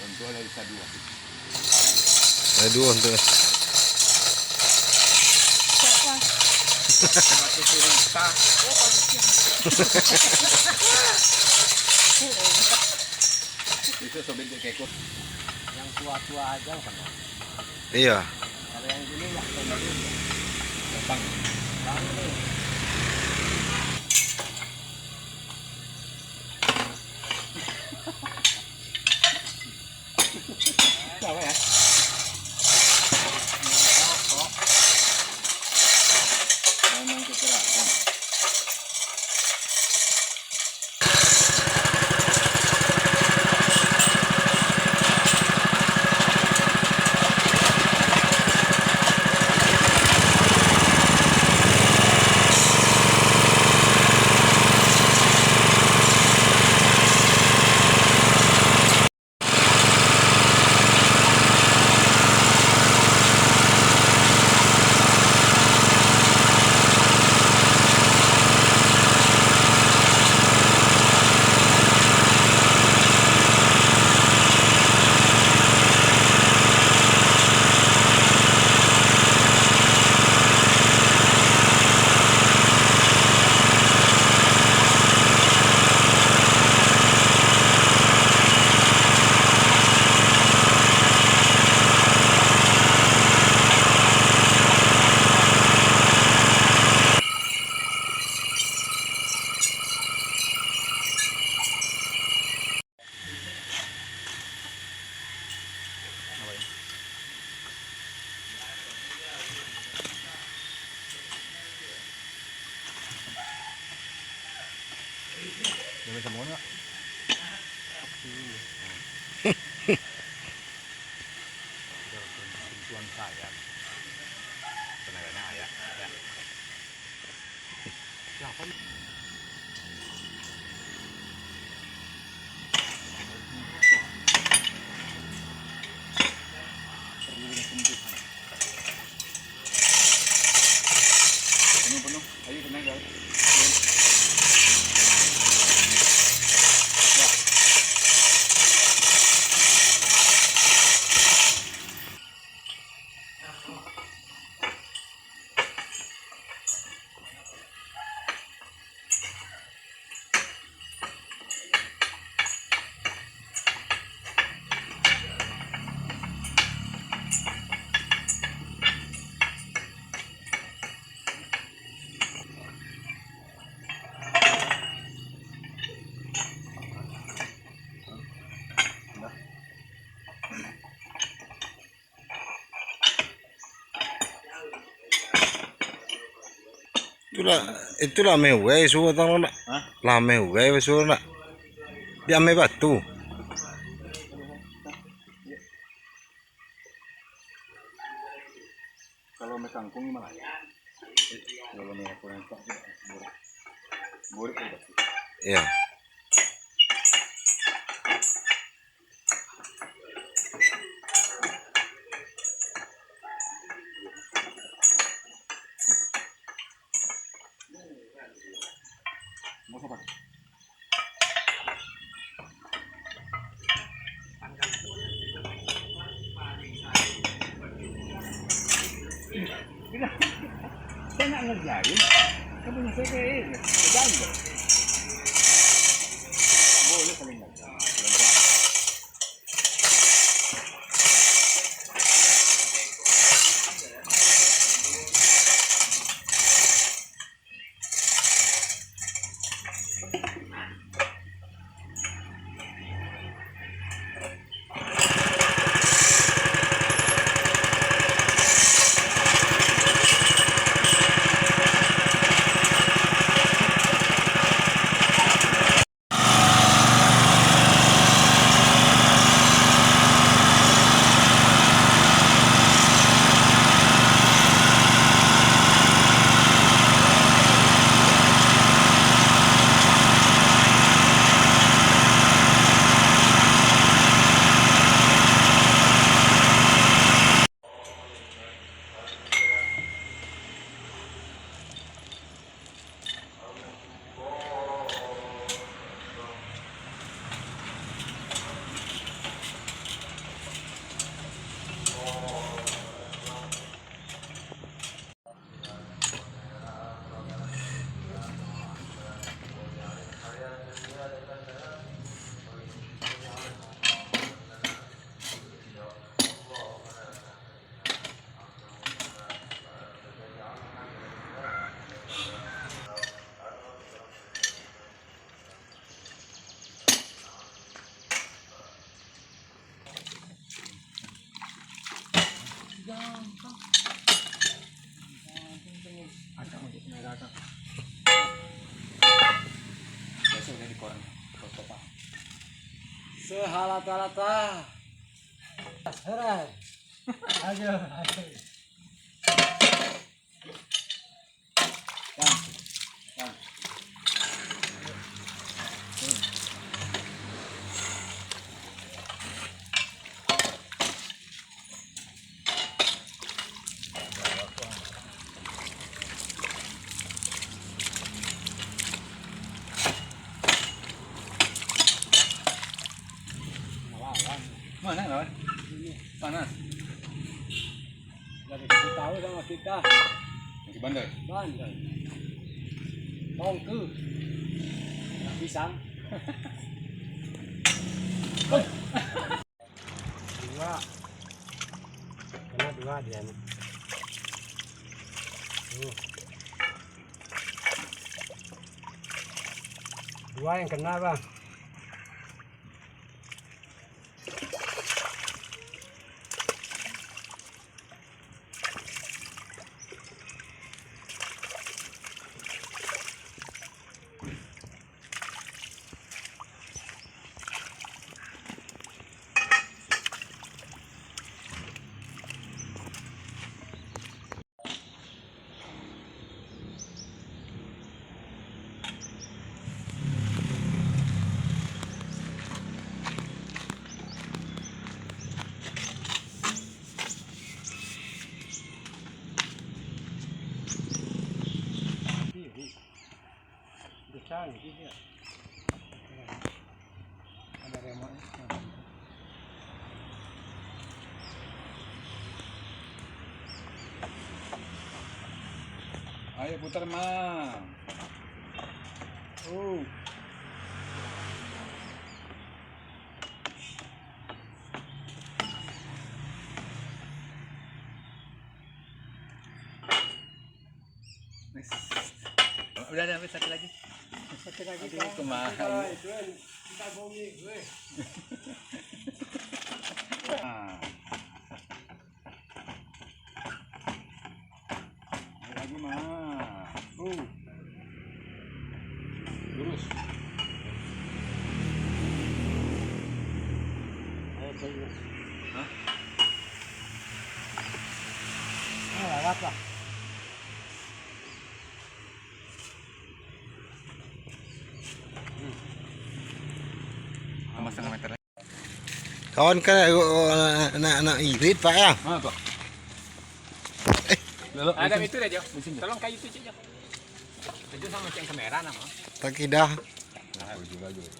Untuk ada bisa dua. Ada dua untuk. Mati cerita. Bisa sobek kekot. Yang tua-tua aja kan. Iya. Kalau yang ini nggak tahu. Gampang. Gampang. Tahu ya? Memang kekerasan. Boleh semuanya. Tuan saya. Tenaganya ayah. Ya. Siapa? Penuh. Ayo tenang guys. Itu lame huwai suwa tang nak. Lame huwai suwa nak. Di ame batu. Kalau me kangkung gimana? Kalau me kurang tak burik udah. Iya. Mau apa? Saya nggak ngerjain, saya punya CV, kerjain. Boleh saling ngerjain. Acak untuk merah kan. Besok udah di koran. Foto Pak. Sehalata-halata. Herai. Ayo. Kan. Kan. Mana lawan? Panas. Jadi kasih tahu sama kita. Di bandar. Bandel. Tongku. Nggak pisang. Dua. Kena dua dia nih. Dua yang kena bang. Besar gitu ya. Ada remote. Ayo putar mang. Udah ada satu lagi. Satu lagi Aduh, kan. kemahal. Kita bongi gue. Nah. Ayo lagi mah. Lurus. Ayo coba. Hah? Lewat lah. Sama setengah meter. Kawan kan anak irit Pak ya. Mana tuh? Ada itu deh, Jo. Tolong kayu itu, Jo. Itu sama yang kamera nama. Tak kidah. Nah, juga juga.